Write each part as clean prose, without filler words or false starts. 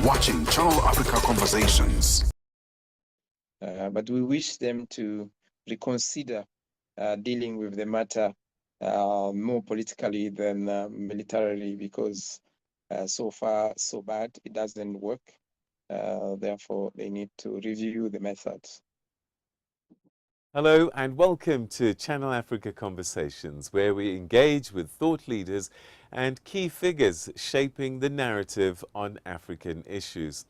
watching Channel Africa Conversations. But we wish them to reconsider dealing with the matter more politically than militarily, because so far so bad, it doesn't work. Therefore, they need to review the methods. Hello and welcome to Channel Africa Conversations, where we engage with thought leaders and key figures shaping the narrative on African issues.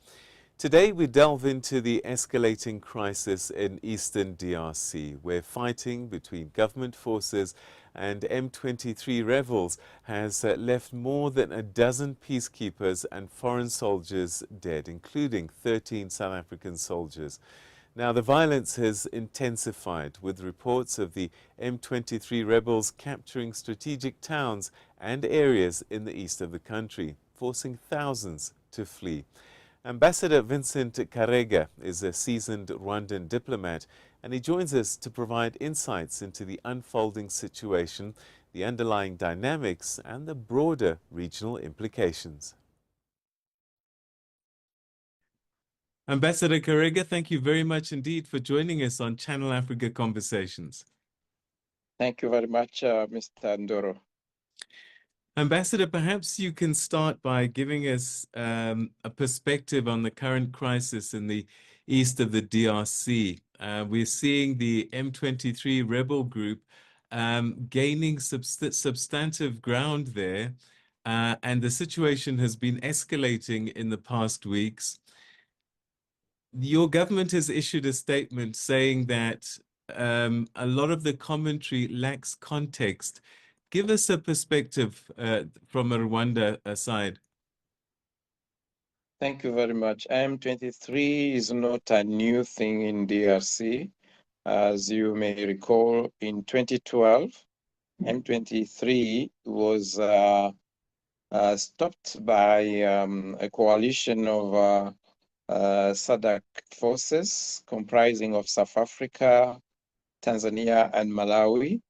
Today we delve into the escalating crisis in eastern DRC, where fighting between government forces and M23 rebels has left more than a dozen peacekeepers and foreign soldiers dead, including 13 South African soldiers. Now, the violence has intensified, with reports of the M23 rebels capturing strategic towns and areas in the east of the country, forcing thousands to flee. Ambassador Vincent Karega is a seasoned Rwandan diplomat, and he joins us to provide insights into the unfolding situation, the underlying dynamics, and the broader regional implications. Ambassador Karega, thank you very much indeed for joining us on Channel Africa Conversations. Thank you very much, Mr. Ndoro. Ambassador, perhaps you can start by giving us a perspective on the current crisis in the east of the DRC. We're seeing the M23 rebel group gaining substantive ground there, and the situation has been escalating in the past weeks. Your government has issued a statement saying that a lot of the commentary lacks context. Give us a perspective from a Rwanda side. Thank you very much. M23 is not a new thing in DRC. As you may recall, in 2012, M23 was stopped by a coalition of SADC forces comprising of South Africa, Tanzania, and Malawi.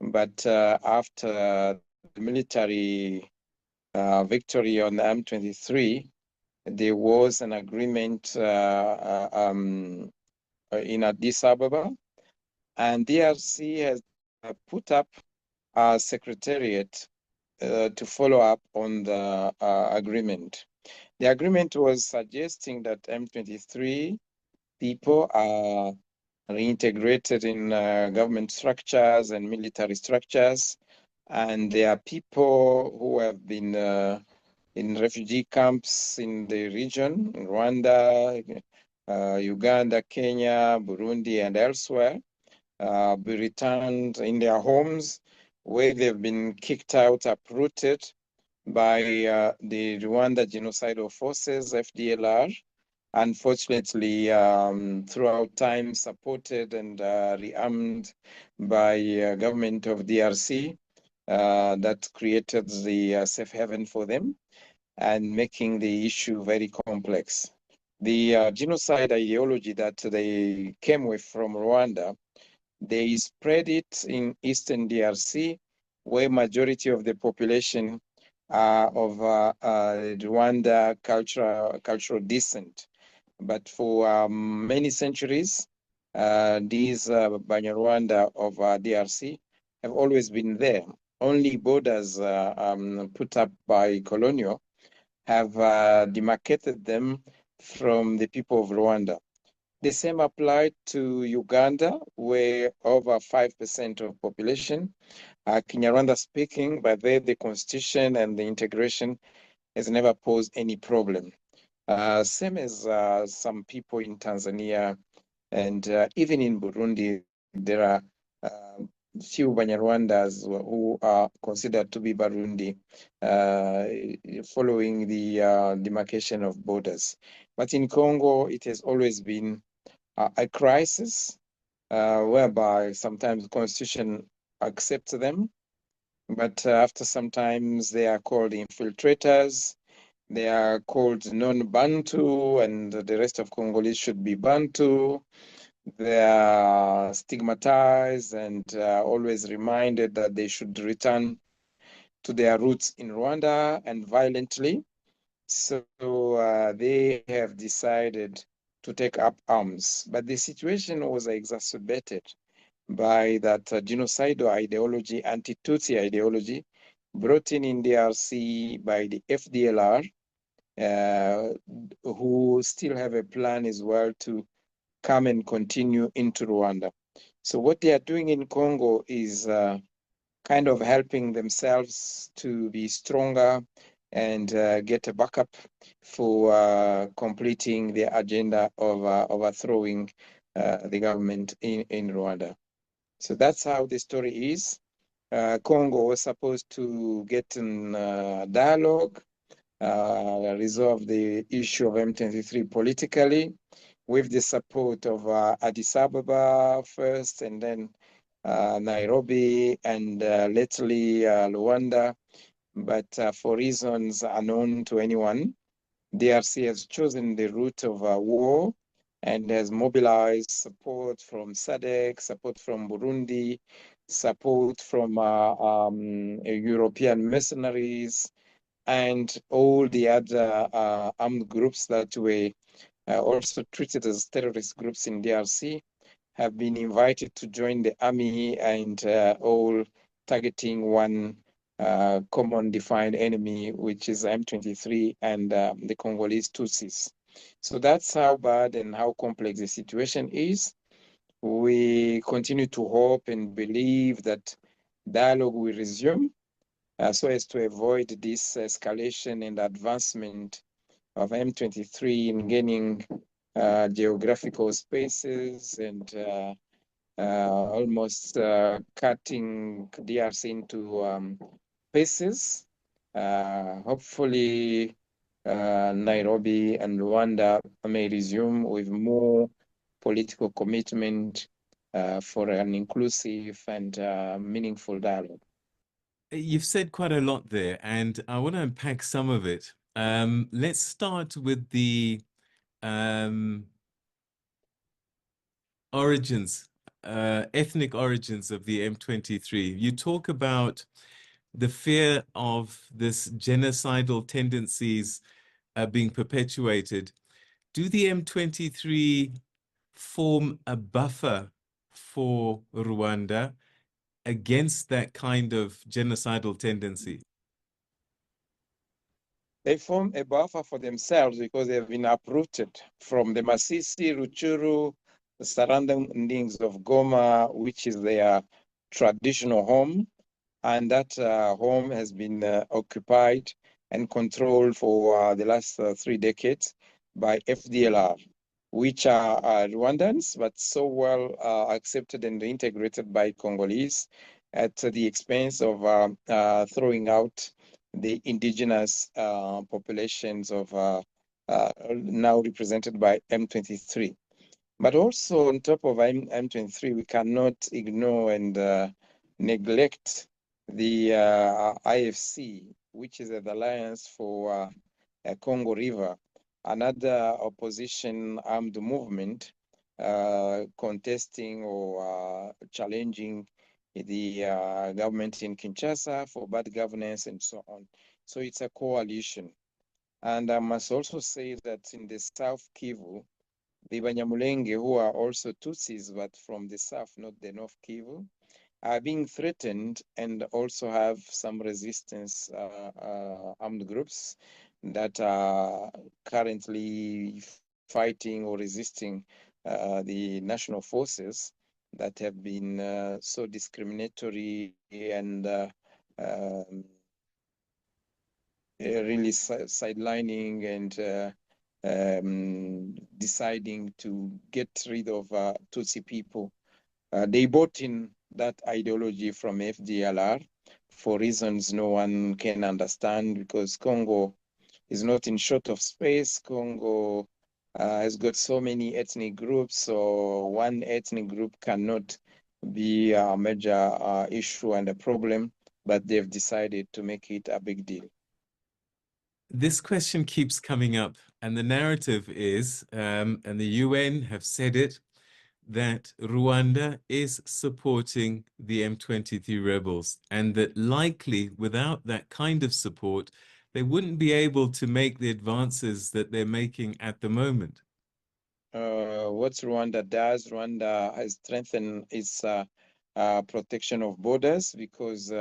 But after the military victory on M23, there was an agreement in Addis Ababa, and DRC has put up a secretariat to follow up on the agreement. The agreement was suggesting that M23 people are reintegrated in government structures and military structures, and there are people who have been in refugee camps in the region, in Rwanda, Uganda, Kenya, Burundi, and elsewhere, be returned in their homes where they've been kicked out, uprooted by the Rwanda Genocidal Forces, FDLR, unfortunately throughout time supported and rearmed by government of DRC that created the safe haven for them and making the issue very complex. The genocide ideology that they came with from Rwanda, they spread it in eastern DRC, where majority of the population of Rwanda cultural descent. But for many centuries, these Banyarwanda of DRC have always been there. Only borders put up by colonial have demarcated them from the people of Rwanda. The same applied to Uganda, where over 5% of population are Kinyarwanda speaking, but there the constitution and the integration has never posed any problem. Same as some people in Tanzania and even in Burundi, there are few Banyarwandas who are considered to be Barundi following the demarcation of borders. But in Congo, it has always been a crisis whereby sometimes the constitution accepts them, but after sometimes they are called infiltrators. They are called non-Bantu, and the rest of Congolese should be Bantu. They are stigmatized and always reminded that they should return to their roots in Rwanda, and violently So they have decided to take up arms. But the situation was exacerbated by that genocidal ideology, anti-Tutsi ideology, brought in DRC by the FDLR, who still have a plan as well to come and continue into Rwanda. So what they are doing in Congo is kind of helping themselves to be stronger and get a backup for completing the agenda of overthrowing the government in Rwanda. So that's how the story is. Congo was supposed to get in dialogue, resolve the issue of M23 politically, with the support of Addis Ababa first, and then Nairobi, and lately Rwanda. But for reasons unknown to anyone, DRC has chosen the route of war and has mobilized support from SADC, support from Burundi, support from European mercenaries, and all the other armed groups that were also treated as terrorist groups in DRC have been invited to join the army, and all targeting one common defined enemy, which is M23 and the Congolese Tutsis. So that's how bad and how complex the situation is. We continue to hope and believe that dialogue will resume so as to avoid this escalation and advancement of M23 in gaining geographical spaces and almost cutting DRC into pieces. Hopefully, Nairobi and Rwanda may resume with more political commitment for an inclusive and meaningful dialogue. You've said quite a lot there, and I want to unpack some of it. Let's start with the origins, ethnic origins of the M23. You talk about the fear of this genocidal tendencies being perpetuated. Do the M23 form a buffer for Rwanda against that kind of genocidal tendency? They form a buffer for themselves because they've been uprooted from the Masisi, Ruchuru, the surroundings of Goma, which is their traditional home. And that home has been occupied and controlled for the last 3 decades by FDLR, which are Rwandans, but so well accepted and integrated by Congolese at the expense of throwing out the indigenous populations of now represented by M23. But also on top of M23, we cannot ignore and neglect the IFC, which is the Alliance for Congo River, another opposition armed movement contesting or challenging the government in Kinshasa for bad governance and so on. So it's a coalition. And I must also say that in the South Kivu, the Banyamulenge, who are also Tutsis, but from the south, not the North Kivu, are being threatened and also have some resistance armed groups that are currently fighting or resisting the national forces that have been so discriminatory and really sidelining and deciding to get rid of Tutsi people. They bought in that ideology from FDLR for reasons no one can understand, because Congo is not in short of space. Congo has got so many ethnic groups, so one ethnic group cannot be a major issue and a problem, but they've decided to make it a big deal. This question keeps coming up, and the narrative is, and the UN have said it, that Rwanda is supporting the M23 rebels, and that likely without that kind of support, they wouldn't be able to make the advances that they're making at the moment. What Rwanda does, Rwanda has strengthened its protection of borders because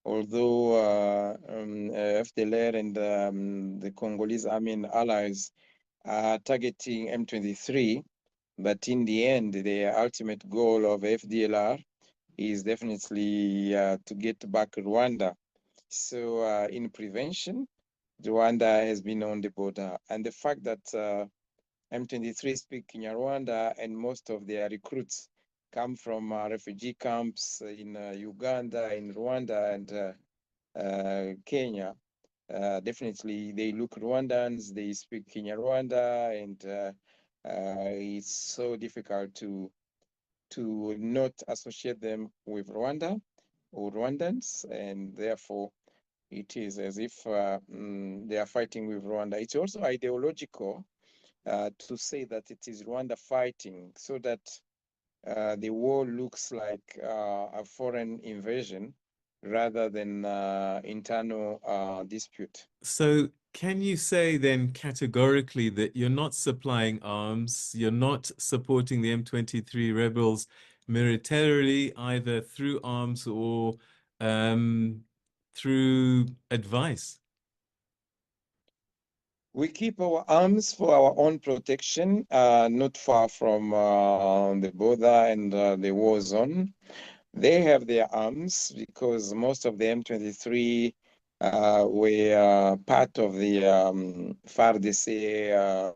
although FDLR and the Congolese army and allies are targeting M23, but in the end, the ultimate goal of FDLR is definitely to get back Rwanda. So in prevention, Rwanda has been on the border. And the fact that M23 speak Kinyarwanda and most of their recruits come from refugee camps in Uganda, in Rwanda, and Kenya. Definitely, they look Rwandans, they speak Kinyarwanda, and it's so difficult to not associate them with Rwanda or Rwandans, and therefore it is as if they are fighting with Rwanda. It's also ideological to say that it is Rwanda fighting, so that the war looks like a foreign invasion rather than internal dispute. So can you say then categorically that you're not supplying arms, you're not supporting the M23 rebels militarily, either through arms or through advice? We keep our arms for our own protection, not far from the border and the war zone. They have their arms because most of the M23 were part of the FARDC uh,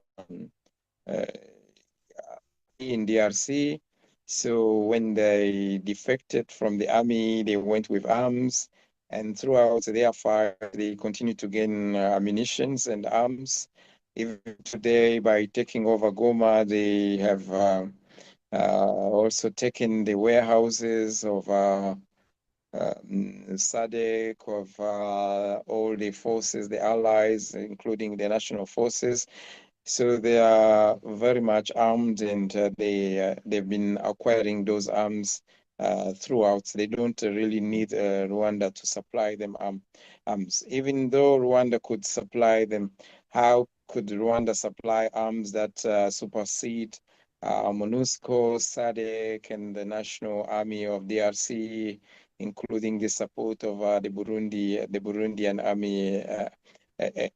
in DRC. So when they defected from the army, they went with arms, and throughout their fight, they continued to gain ammunitions and arms. Even today, by taking over Goma, they have also taken the warehouses of SADC, of all the forces, the allies, including the national forces. So they are very much armed, and they've been acquiring those arms throughout. They don't really need Rwanda to supply them arms. Even though Rwanda could supply them, how could Rwanda supply arms that supersede MONUSCO, SADC, and the National Army of DRC, including the support of the Burundian army,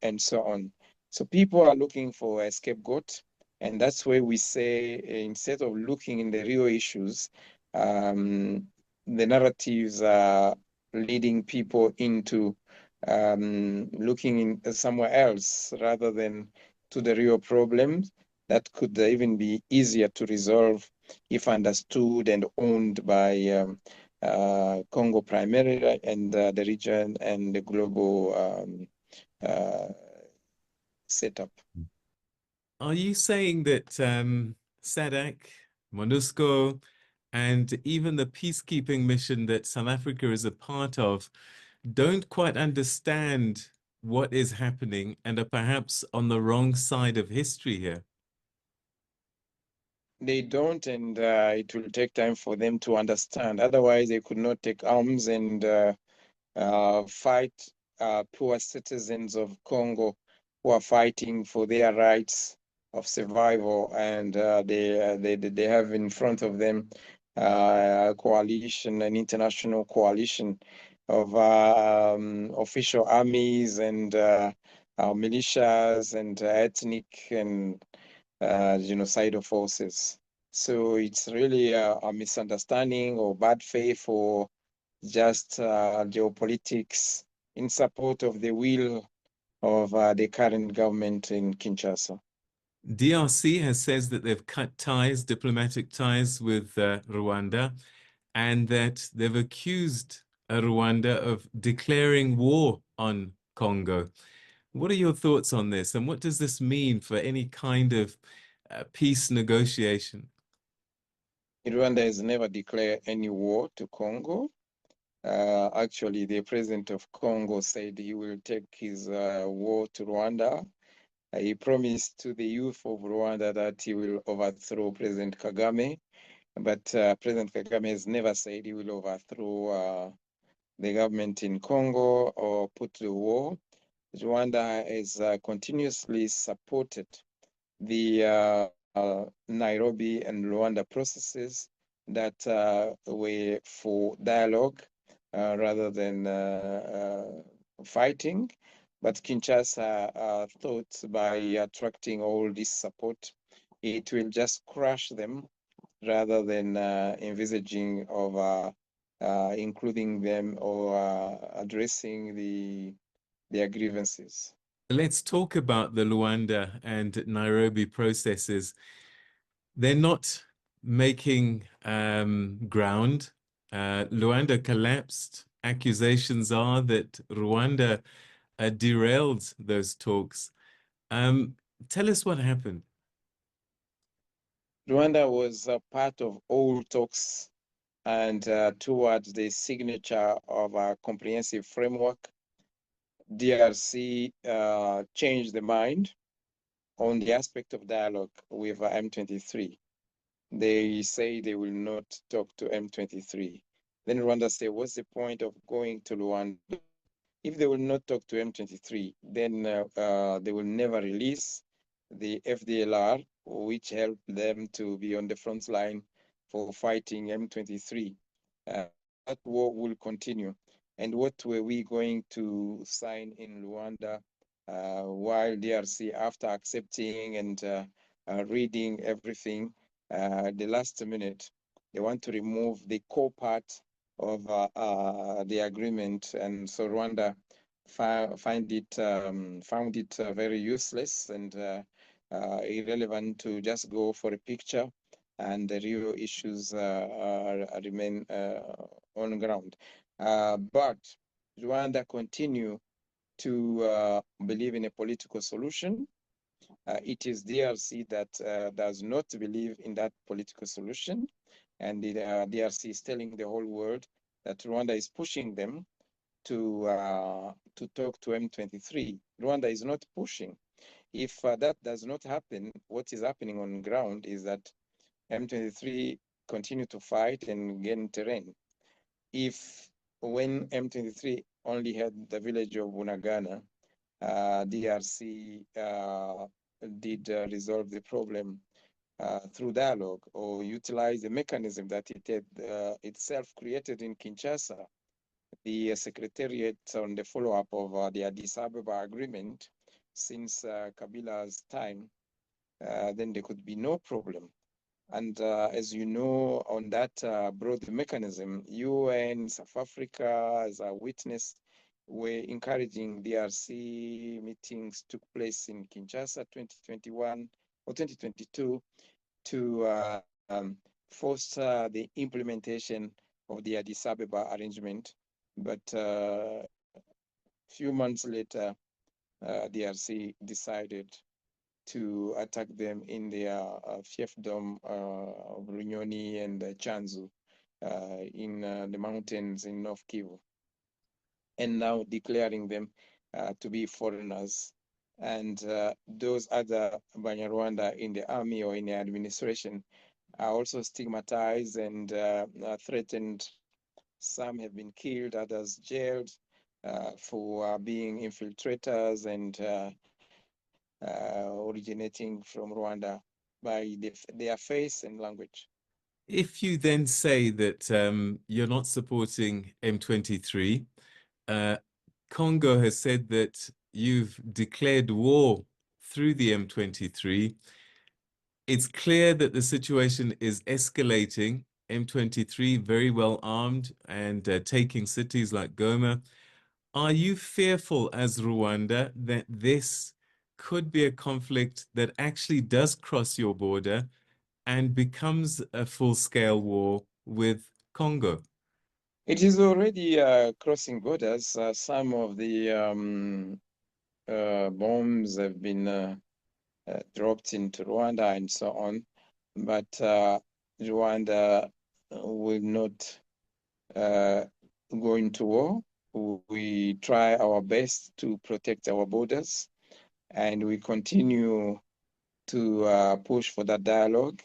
and so on. So people are looking for a scapegoat, and that's where we say instead of looking in the real issues, the narratives are leading people into looking in somewhere else rather than to the real problems that could even be easier to resolve if understood and owned by Congo primarily, and the region and the global setup. Are you saying that SADC, MONUSCO, and even the peacekeeping mission that South Africa is a part of don't quite understand what is happening and are perhaps on the wrong side of history here? They don't, and it will take time for them to understand. Otherwise, they could not take arms and fight poor citizens of Congo who are fighting for their rights of survival, and they have in front of them a coalition, an international coalition of official armies and militias and ethnic and genocidal forces. So it's really a misunderstanding or bad faith or just geopolitics in support of the will of the current government in Kinshasa. DRC has says that they've cut ties, diplomatic ties with Rwanda, and that they've accused Rwanda of declaring war on Congo. What are your thoughts on this, and what does this mean for any kind of peace negotiation? Rwanda has never declared any war to Congo. Actually, the president of Congo said he will take his war to Rwanda. He promised to the youth of Rwanda that he will overthrow President Kagame, but President Kagame has never said he will overthrow the government in Congo or put the war. Rwanda has continuously supported the Nairobi and Rwanda processes that were for dialogue rather than fighting. But Kinshasa thought by attracting all this support, it will just crush them rather than envisaging of including them or addressing their grievances. Let's talk about the Luanda and Nairobi processes. They're not making ground. Luanda collapsed. Accusations are that Rwanda derailed those talks. Tell us what happened. Rwanda was a part of all talks and towards the signature of a comprehensive framework. DRC changed the mind on the aspect of dialogue with M23. They say they will not talk to M23. Then Rwanda say, what's the point of going to Rwanda? If they will not talk to M23, then they will never release the FDLR, which helped them to be on the front line for fighting M23. That war will continue. And what were we going to sign in Rwanda while DRC, after accepting and reading everything, the last minute, they want to remove the core part of the agreement, and so Rwanda found it very useless and irrelevant to just go for a picture, and the real issues remain on ground. But Rwanda continue to believe in a political solution. It is DRC that does not believe in that political solution. And the DRC is telling the whole world that Rwanda is pushing them to talk to M23. Rwanda is not pushing. If that does not happen, what is happening on ground is that M23 continue to fight and gain terrain. If when M23 only had the village of Bunagana, DRC did resolve the problem through dialogue or utilize the mechanism that it had itself created in Kinshasa, the secretariat on the follow-up of the Addis Ababa agreement since Kabila's time, then there could be no problem. And as you know, on that broad mechanism, UN, South Africa, as a witness, were encouraging DRC. Meetings took place in Kinshasa 2021 or 2022 to foster the implementation of the Addis Ababa arrangement. But a few months later, DRC decided to attack them in their fiefdom of Runyoni and Chanzu in the mountains in North Kivu, and now declaring them to be foreigners. And those other Banyarwanda in the army or in the administration are also stigmatized and threatened. Some have been killed, others jailed for being infiltrators and originating from Rwanda by their face and language. If you then say that you're not supporting M23, Congo has said that you've declared war through the M23. It's clear that the situation is escalating. M23 very well armed and taking cities like Goma. Are you fearful as Rwanda that this could be a conflict that actually does cross your border and becomes a full-scale war with Congo? It is already crossing borders. Some of the bombs have been dropped into Rwanda and so on, but Rwanda will not go into war. We try our best to protect our borders, and we continue to push for that dialogue.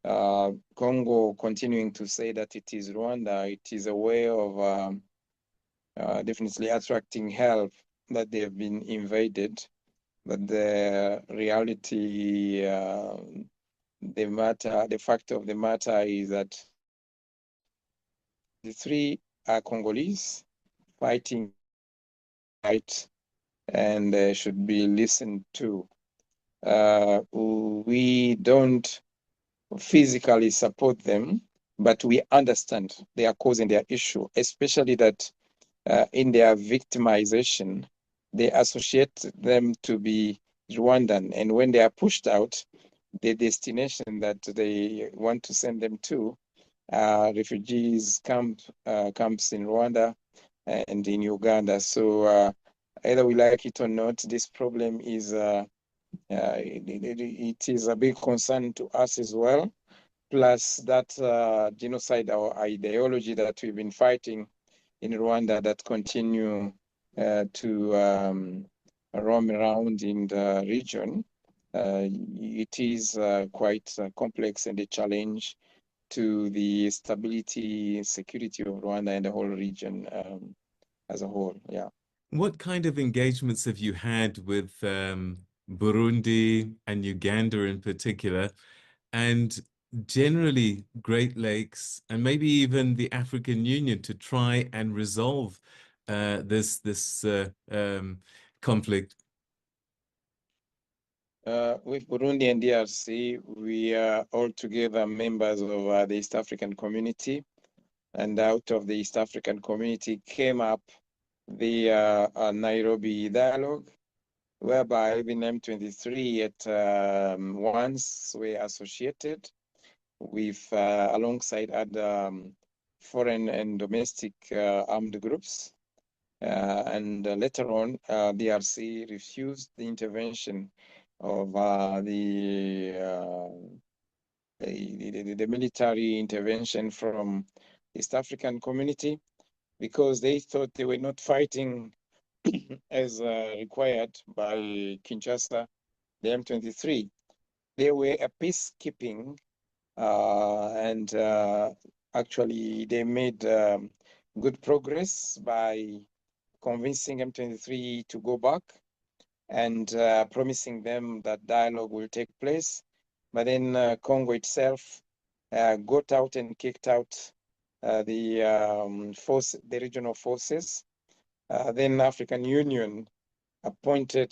Congo continuing to say that it is Rwanda, it is a way of definitely attracting help that they have been invaded, but the reality, the fact of the matter is that the three are Congolese fighting right and should be listened to. We don't physically support them, but we understand their cause and their issue, especially that in their victimization, they associate them to be Rwandan. And when they are pushed out, the destination that they want to send them to, refugees camps in Rwanda and in Uganda. So either we like it or not, this problem is it is a big concern to us as well. Plus that genocide or ideology that we've been fighting in Rwanda that continue to roam around in the region. It is quite complex and a challenge to the stability and security of Rwanda and the whole region as a whole. Yeah. What kind of engagements have you had with Burundi and Uganda in particular, and generally Great Lakes, and maybe even the African Union to try and resolve this conflict? With Burundi and DRC, we are all together members of the East African community. And out of the East African community came up the Nairobi dialogue, whereby even M23 at once were associated with alongside other foreign and domestic armed groups. And later on, DRC refused the intervention of the military intervention from East African community because they thought they were not fighting as required by Kinshasa, the M23. They were a peacekeeping and actually they made good progress by convincing M23 to go back and promising them that dialogue will take place. But then Congo itself got out and kicked out the regional forces. Then African Union appointed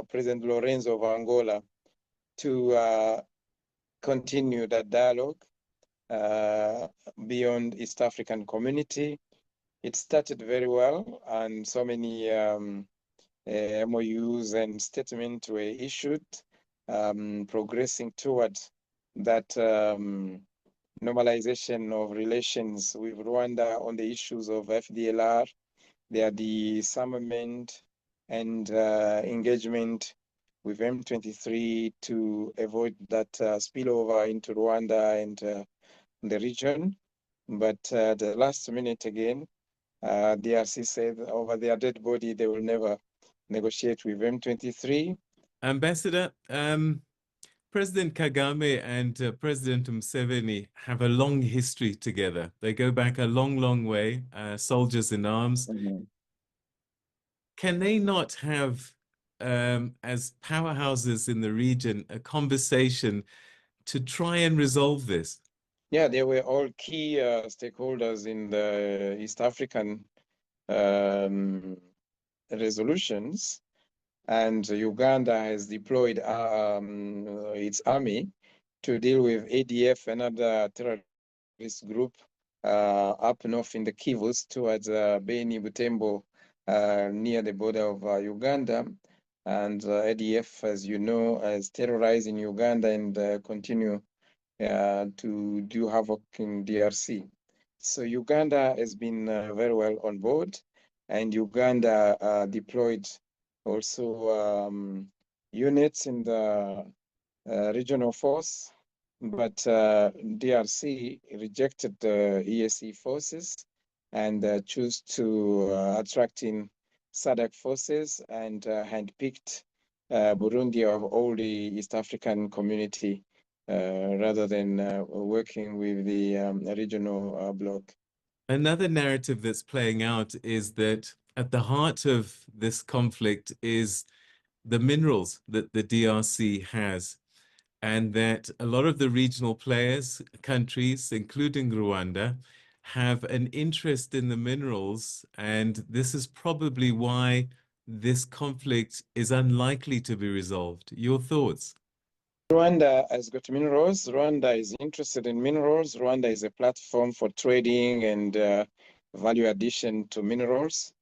President Lorenzo of Angola to continue that dialogue beyond East African community. It started very well, and so many MOUs and statements were issued, progressing towards that normalization of relations with Rwanda on the issues of FDLR, their disarmament and engagement with M23 to avoid that spillover into Rwanda and the region. But the last minute again, DRC said over their dead body, they will never negotiate with M23. Ambassador, President Kagame and President Museveni have a long history together. They go back a long, long way, soldiers in arms. Mm-hmm. Can they not have, as powerhouses in the region, a conversation to try and resolve this? Yeah, they were all key stakeholders in the East African resolutions, and Uganda has deployed its army to deal with ADF, another terrorist group up north in the Kivus towards Beni, Butembo, near the border of Uganda. And ADF, as you know, has terrorized in Uganda and continue to do havoc in DRC. So Uganda has been very well on board, and Uganda deployed also units in the regional force, but DRC rejected the EAC forces and chose to attract in SADC forces and handpicked Burundi of all the East African community rather than working with the regional bloc. Another narrative that's playing out is that at the heart of this conflict is the minerals that the DRC has, and that a lot of the regional players, countries, including Rwanda, have an interest in the minerals, and this is probably why this conflict is unlikely to be resolved. Your thoughts? Rwanda has got minerals. Rwanda is interested in minerals. Rwanda is a platform for trading and value addition to minerals.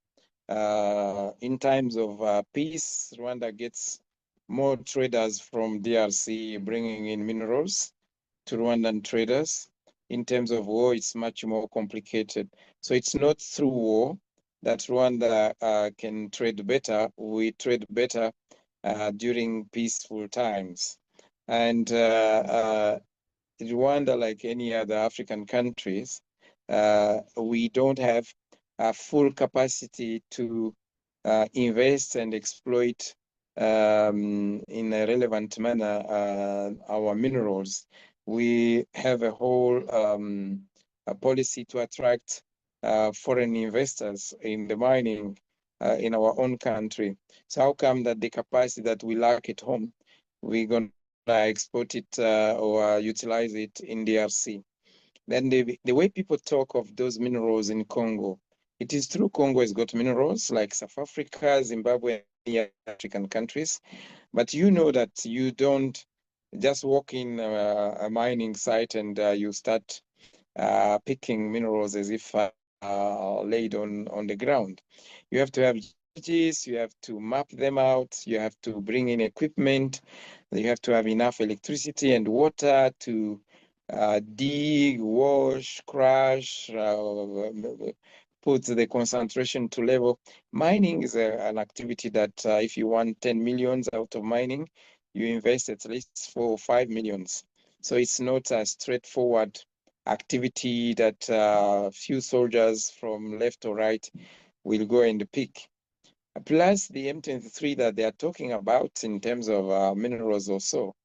In times of peace, Rwanda gets more traders from DRC bringing in minerals to Rwandan traders. In terms of war, it's much more complicated. So it's not through war that Rwanda can trade better. We trade better during peaceful times. And Rwanda, like any other African countries, we don't have a full capacity to invest and exploit in a relevant manner our minerals. We have a whole a policy to attract foreign investors in the mining in our own country. So how come that the capacity that we lack at home, we're going to export it or utilize it in DRC? Then the way people talk of those minerals in Congo, it is true Congo has got minerals like South Africa, Zimbabwe, and many African countries, but you know that you don't just walk in a mining site and you start picking minerals as if laid on the ground. You have to have geologists, you have to map them out, you have to bring in equipment, you have to have enough electricity and water to dig, wash, crush, put the concentration to level. Mining is an activity that if you want 10 millions out of mining, you invest at least 4 or 5 millions. So it's not a straightforward activity that few soldiers from left or right will go and pick. Plus the M23 that they are talking about in terms of minerals also.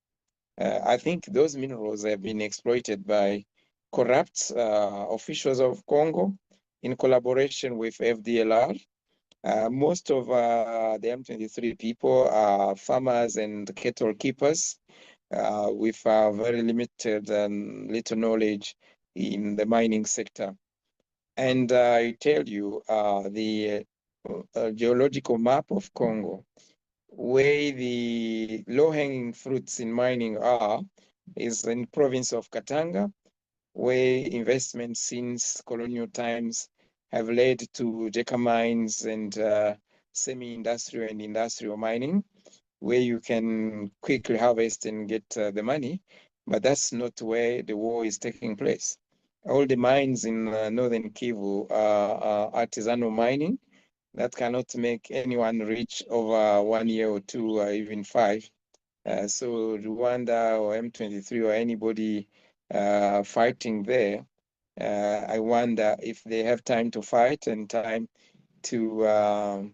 I think those minerals have been exploited by corrupt officials of Congo in collaboration with FDLR. Most of the M23 people are farmers and cattle keepers with very limited and little knowledge in the mining sector. And I tell you, the geological map of Congo, where the low-hanging fruits in mining are, is in the province of Katanga, where investments since colonial times have led to Jeka mines and semi-industrial and industrial mining, where you can quickly harvest and get the money, but that's not where the war is taking place. All the mines in northern Kivu are artisanal mining that cannot make anyone rich over 1 year or 2 or even 5. So Rwanda or M23 or anybody fighting there, I wonder if they have time to fight and time to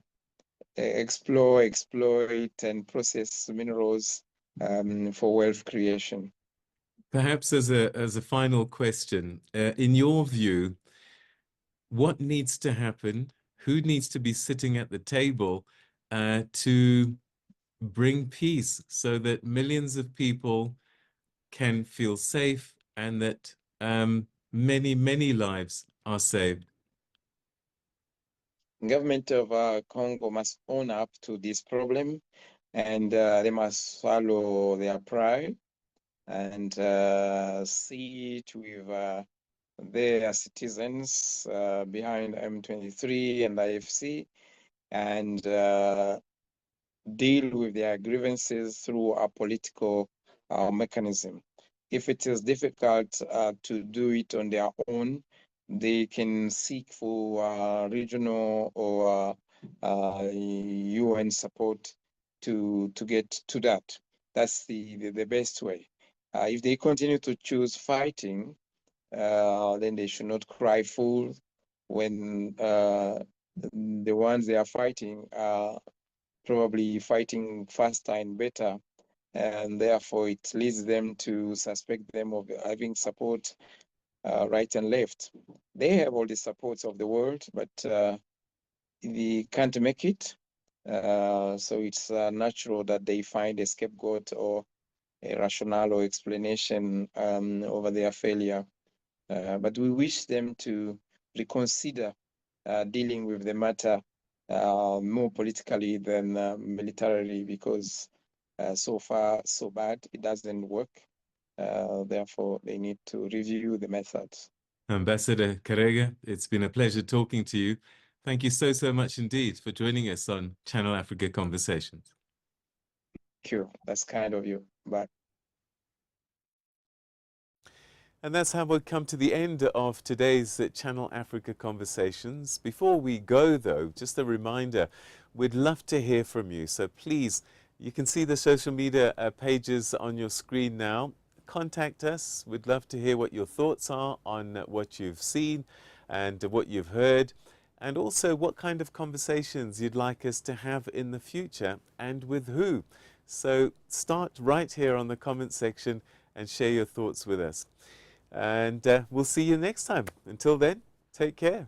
explore, exploit, and process minerals for wealth creation. Perhaps as a final question, in your view, what needs to happen? Who needs to be sitting at the table to bring peace so that millions of people can feel safe and that many, many lives are saved? Government of Congo must own up to this problem, and they must swallow their pride and see it with their citizens behind M23 and IFC, and deal with their grievances through a political mechanism. If it is difficult to do it on their own, they can seek for regional or UN support to get to that. That's the best way. If they continue to choose fighting, then they should not cry fool when the ones they are fighting are probably fighting faster and better, and therefore it leads them to suspect them of having support right and left. They have all the supports of the world, but they can't make it. So it's natural that they find a scapegoat or a rationale or explanation over their failure. But we wish them to reconsider dealing with the matter more politically than militarily, because so far so bad, it doesn't work. Therefore, they need to review the methods. Ambassador Karega, it's been a pleasure talking to you. Thank you so, so much indeed for joining us on Channel Africa Conversations. Thank you. That's kind of you. Bye. And that's how we've come to the end of today's Channel Africa Conversations. Before we go, though, just a reminder, we'd love to hear from you. So please, you can see the social media pages on your screen now. Contact us. We'd love to hear what your thoughts are on what you've seen and what you've heard, and also what kind of conversations you'd like us to have in the future and with who. So start right here on the comment section and share your thoughts with us. And we'll see you next time. Until then, take care.